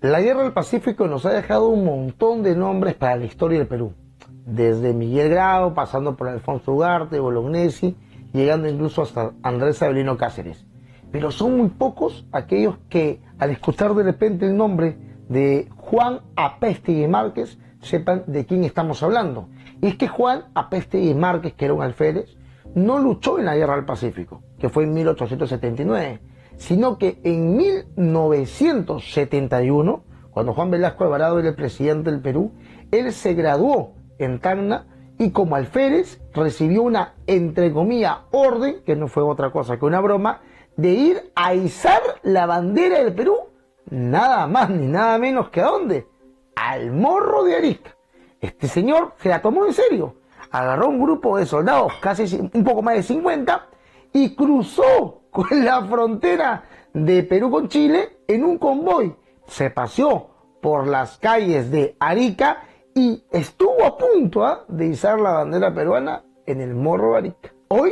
La Guerra del Pacífico nos ha dejado un montón de nombres para la historia del Perú, desde Miguel Grau, pasando por Alfonso Ugarte, Bolognesi, llegando incluso hasta Andrés Avelino Cáceres. Pero son muy pocos aquellos que, al escuchar de repente el nombre de Juan Apéstegui Márquez, sepan de quién estamos hablando. Y es que Juan Apéstegui Márquez, que era un alférez, no luchó en la Guerra del Pacífico, que fue en 1879, sino que en 1971, cuando Juan Velasco Alvarado era el presidente del Perú, él se graduó en Tacna y como alférez recibió una, entre comillas, orden, que no fue otra cosa que una broma, de ir a izar la bandera del Perú, nada más ni nada menos que ¿a dónde? Al Morro de Arica. Este señor se la tomó en serio, agarró un grupo de soldados, casi un poco más de 50, y cruzó con la frontera de Perú con Chile en un convoy. Se paseó por las calles de Arica y estuvo a punto de izar la bandera peruana en el Morro de Arica. Hoy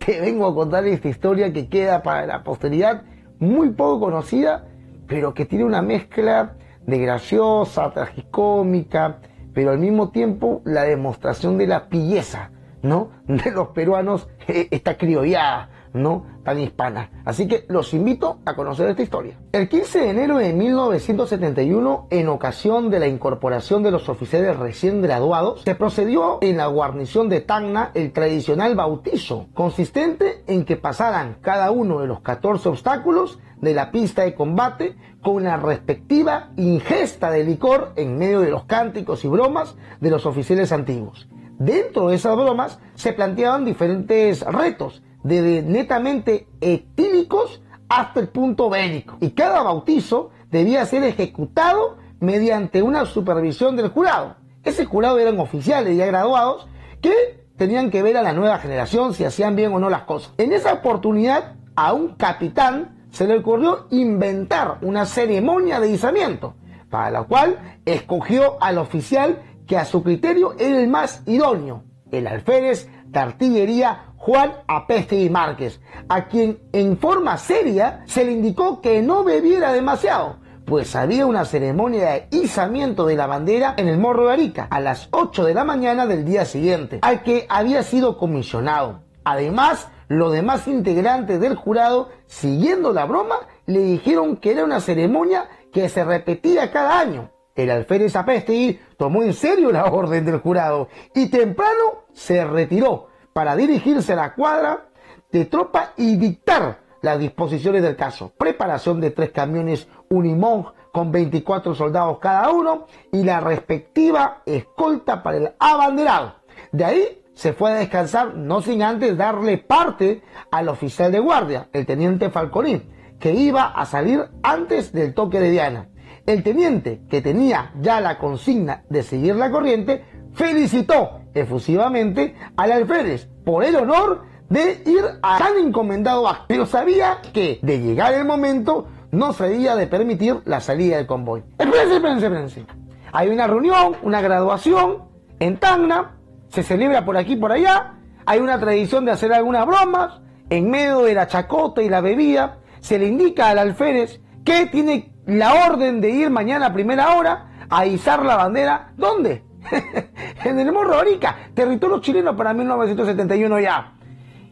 te vengo a contar esta historia que queda para la posteridad, muy poco conocida, pero que tiene una mezcla de graciosa, tragicómica, pero al mismo tiempo la demostración de la pilleza, ¿no?, de los peruanos, esta criollada, ¿no?, tan hispana. Así que los invito a conocer esta historia. El 15 de enero de 1971, en ocasión de la incorporación de los oficiales recién graduados, se procedió en la guarnición de Tacna el tradicional bautizo, consistente en que pasaran cada uno de los 14 obstáculos de la pista de combate con la respectiva ingesta de licor en medio de los cánticos y bromas de los oficiales antiguos. Dentro de esas bromas se planteaban diferentes retos, desde netamente etílicos hasta el punto bélico, y cada bautizo debía ser ejecutado mediante una supervisión del jurado. Ese jurado eran oficiales ya graduados que tenían que ver a la nueva generación si hacían bien o no las cosas. En esa oportunidad a un capitán se le ocurrió inventar una ceremonia de izamiento, para la cual escogió al oficial que a su criterio era el más idóneo, el alférez de artillería Juan Apéstegui Márquez, a quien en forma seria se le indicó que no bebiera demasiado, pues había una ceremonia de izamiento de la bandera en el Morro de Arica a las 8 de la mañana del día siguiente, al que había sido comisionado. Además, los demás integrantes del jurado, siguiendo la broma, le dijeron que era una ceremonia que se repetía cada año. El alférez Apéstegui tomó en serio la orden del jurado y temprano se retiró para dirigirse a la cuadra de tropa y dictar las disposiciones del caso. Preparación de 3 camiones Unimog con 24 soldados cada uno y la respectiva escolta para el abanderado. De ahí se fue a descansar, no sin antes darle parte al oficial de guardia, el teniente Falconi, que iba a salir antes del toque de Diana. El teniente, que tenía ya la consigna de seguir la corriente, felicitó efusivamente al alférez por el honor de ir a tan encomendado acto, pero sabía que, de llegar el momento, no se debía de permitir la salida del convoy. Espérense. Hay una reunión, una graduación en Tacna, se celebra por aquí y por allá, hay una tradición de hacer algunas bromas, en medio de la chacota y la bebida, se le indica al alférez que tiene la orden de ir mañana a primera hora a izar la bandera. ¿Dónde? En el Morro de Arica, territorio chileno para 1971 ya.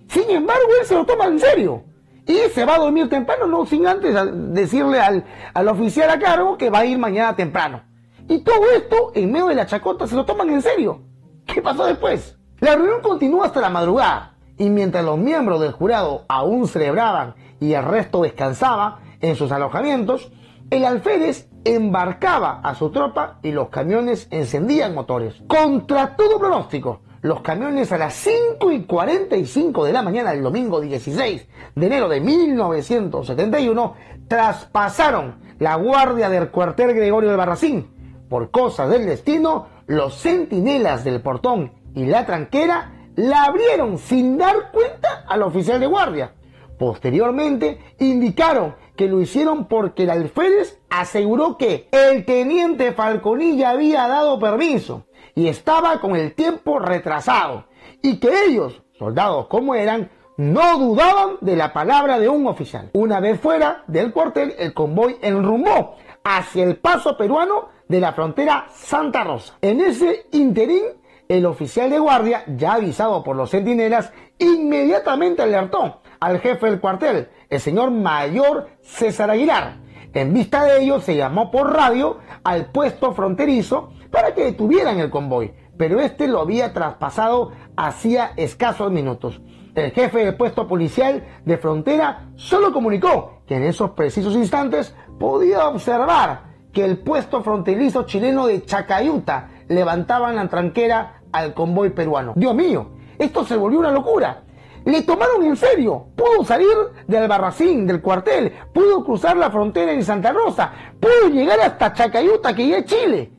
Sin embargo, él se lo toma en serio y se va a dormir temprano, no sin antes decirle al oficial a cargo que va a ir mañana temprano. Y todo esto en medio de la chacota se lo toman en serio. ¿Qué pasó después? La reunión continúa hasta la madrugada y mientras los miembros del jurado aún celebraban y el resto descansaba en sus alojamientos, el alférez embarcaba a su tropa y los camiones encendían motores. Contra todo pronóstico, los camiones a las 5:45 de la mañana del domingo 16 de enero de 1971 traspasaron la guardia del cuartel Gregorio Albarracín. Por cosas del destino, los centinelas del portón y la tranquera la abrieron sin dar cuenta al oficial de guardia. Posteriormente indicaron que lo hicieron porque el alférez aseguró que el teniente Falconi ya había dado permiso y estaba con el tiempo retrasado y que ellos, soldados como eran, no dudaban de la palabra de un oficial. Una vez fuera del cuartel, el convoy enrumbó hacia el paso peruano de la frontera Santa Rosa. En ese interín, el oficial de guardia, ya avisado por los centinelas, inmediatamente alertó al jefe del cuartel, el señor mayor César Aguilar. En vista de ello, se llamó por radio al puesto fronterizo para que detuvieran el convoy, pero este lo había traspasado hacía escasos minutos. El jefe del puesto policial de frontera solo comunicó que en esos precisos instantes podía observar que el puesto fronterizo chileno de Chacayuta levantaban la tranquera al convoy peruano. Dios mío, esto se volvió una locura. Le tomaron en serio. Pudo salir de Albarracín, del cuartel, pudo cruzar la frontera en Santa Rosa, pudo llegar hasta Chacayuta, que ya es Chile.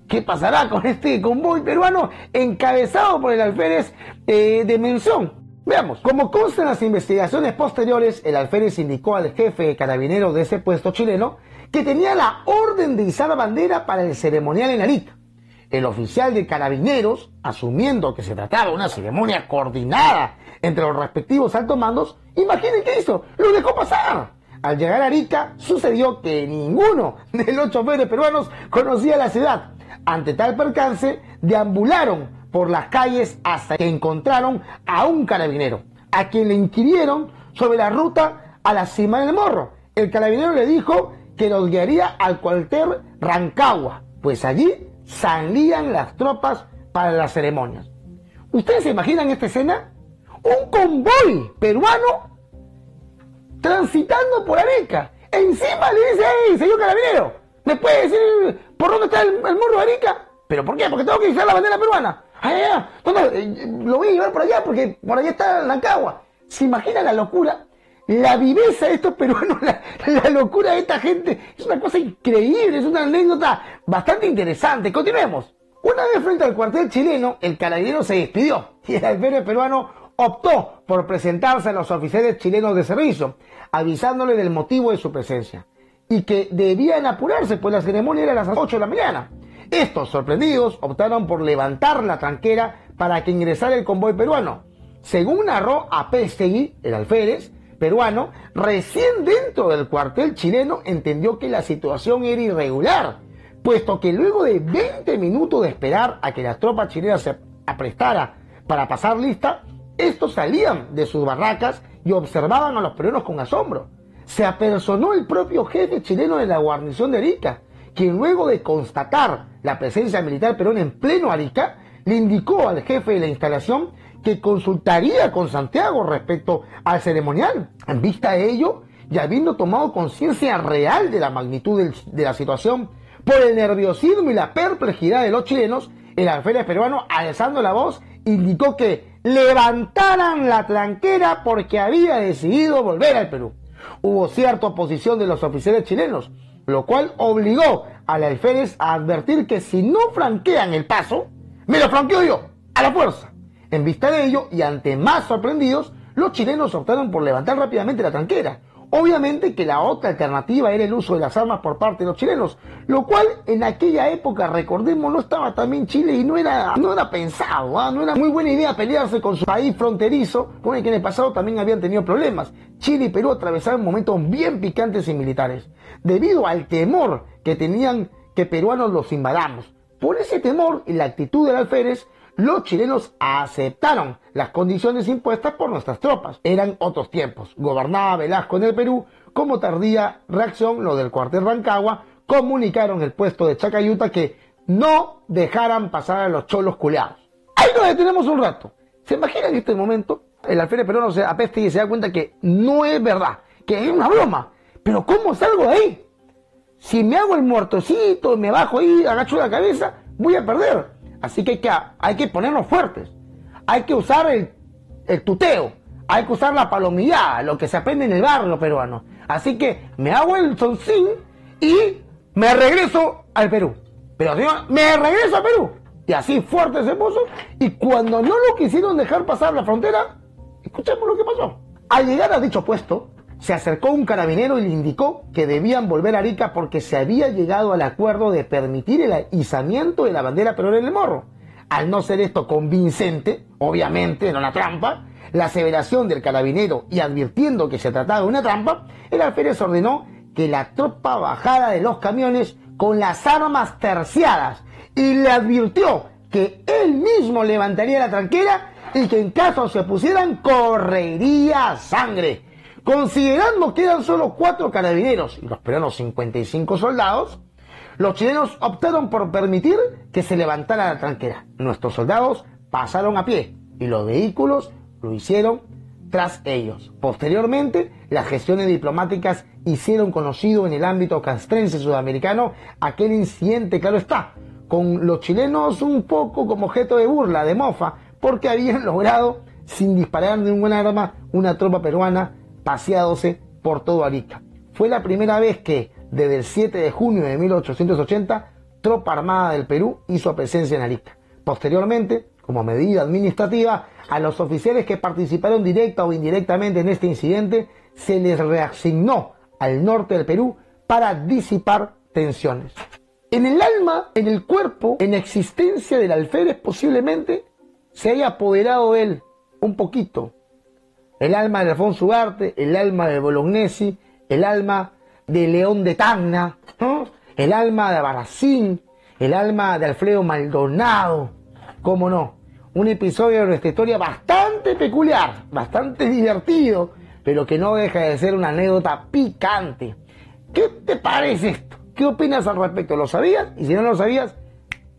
¿Qué pasará con este convoy peruano encabezado por el alférez de mención? Veamos. Como consta en las investigaciones posteriores, el alférez indicó al jefe de carabineros de ese puesto chileno que tenía la orden de izar bandera para el ceremonial en Arica. El oficial de carabineros, asumiendo que se trataba de una ceremonia coordinada entre los respectivos altos mandos, imaginen qué hizo, lo dejó pasar. Al llegar a Arica, sucedió que ninguno de los choferes peruanos conocía la ciudad. Ante tal percance, deambularon por las calles hasta que encontraron a un carabinero, a quien le inquirieron sobre la ruta a la cima del Morro. El carabinero le dijo que los guiaría al cuartel Rancagua, pues allí salían las tropas para las ceremonias. ¿Ustedes se imaginan esta escena? Un convoy peruano transitando por Arica. Encima le dice: "Hey, señor carabinero, ¿me puede decir por dónde está el Morro de Arica?" ¿Pero por qué? Porque tengo que izar la bandera peruana. Lo voy a llevar por allá porque por allá está Rancagua. ¿Se imagina la locura? La viveza de estos peruanos, la locura de esta gente, es una cosa increíble, es una anécdota bastante interesante. Continuemos. Una vez frente al cuartel chileno, el carabinero se despidió y el alférez peruano optó por presentarse a los oficiales chilenos de servicio, avisándole del motivo de su presencia y que debían apurarse, pues la ceremonia era a las 8 de la mañana. Estos, sorprendidos, optaron por levantar la tranquera para que ingresara el convoy peruano. Según narró Apéstegui, el alférez peruano, recién dentro del cuartel chileno entendió que la situación era irregular, puesto que luego de 20 minutos de esperar a que la tropa chilena se aprestara para pasar lista, estos salían de sus barracas y observaban a los peruanos con asombro. Se apersonó el propio jefe chileno de la guarnición de Arica, quien luego de constatar la presencia militar peruana en pleno Arica, le indicó al jefe de la instalación que consultaría con Santiago respecto al ceremonial. En vista de ello, y habiendo tomado conciencia real de la magnitud de la situación, por el nerviosismo y la perplejidad de los chilenos, el alférez peruano, alzando la voz, indicó que levantaran la tranquera porque había decidido volver al Perú. Hubo cierta oposición de los oficiales chilenos, lo cual obligó al alférez a advertir que si no franquean el paso, me lo franqueo yo, a la fuerza. En vista de ello, y ante más sorprendidos, los chilenos optaron por levantar rápidamente la tranquera. Obviamente que la otra alternativa era el uso de las armas por parte de los chilenos, lo cual en aquella época, recordemos, no estaba también Chile y no era pensado, no era muy buena idea pelearse con su país fronterizo, con el que en el pasado también habían tenido problemas. Chile y Perú atravesaban momentos bien picantes y militares, debido al temor que tenían que peruanos los invadamos. Por ese temor y la actitud del alférez, los chilenos aceptaron las condiciones impuestas por nuestras tropas. Eran otros tiempos. Gobernaba Velasco en el Perú. Como tardía reacción, lo del cuartel Rancagua, comunicaron el puesto de Chacayuta que no dejaran pasar a los cholos culeados. Ahí nos detenemos un rato. ¿Se imaginan en este momento? El alférez peruano se apesta y se da cuenta que no es verdad, que es una broma. Pero ¿cómo salgo de ahí? Si me hago el muertocito, me bajo ahí, agacho la cabeza, voy a perder. Así que hay que ponernos fuertes. Hay que usar el tuteo. Hay que usar la palomillada, lo que se aprende en el barrio peruano. Así que me hago el soncín y me regreso al Perú. Pero señor, me regreso al Perú. Y así fuerte se puso. Y cuando no lo quisieron dejar pasar la frontera, escuchemos lo que pasó. Al llegar a dicho puesto, se acercó un carabinero y le indicó que debían volver a Arica porque se había llegado al acuerdo de permitir el izamiento de la bandera peruana en el Morro. Al no ser esto convincente, obviamente era una trampa, la aseveración del carabinero y advirtiendo que se trataba de una trampa, el alférez ordenó que la tropa bajara de los camiones con las armas terciadas y le advirtió que él mismo levantaría la tranquera y que en caso se pusieran correría sangre. Considerando que eran solo 4 carabineros y los peruanos 55 soldados, los chilenos optaron por permitir que se levantara la tranquera. Nuestros soldados pasaron a pie y los vehículos lo hicieron tras ellos. Posteriormente, las gestiones diplomáticas hicieron conocido en el ámbito castrense sudamericano aquel incidente, claro está, con los chilenos un poco como objeto de burla, de mofa, porque habían logrado, sin disparar ninguna arma, una tropa peruana paseándose por todo Arica. Fue la primera vez que, desde el 7 de junio de 1880, tropa armada del Perú hizo presencia en Arica. Posteriormente, como medida administrativa, a los oficiales que participaron directa o indirectamente en este incidente se les reasignó al norte del Perú para disipar tensiones. En el alma, en el cuerpo, en la existencia del alférez posiblemente se haya apoderado de él un poquito. El alma de Alfonso Ugarte, el alma de Bolognesi, el alma de León de Tacna, ¿no? El alma de Barracín, el alma de Alfredo Maldonado, cómo no. Un episodio de nuestra historia bastante peculiar, bastante divertido, pero que no deja de ser una anécdota picante. ¿Qué te parece esto? ¿Qué opinas al respecto? ¿Lo sabías? Y si no lo sabías,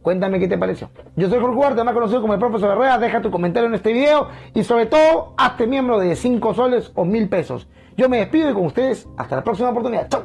cuéntame qué te pareció. Yo soy Jorge Ugarte, más conocido como el Profesor Herrera. Deja tu comentario en este video y sobre todo, hazte miembro de 5 soles o 1000 pesos. Yo me despido y con ustedes hasta la próxima oportunidad. ¡Chau!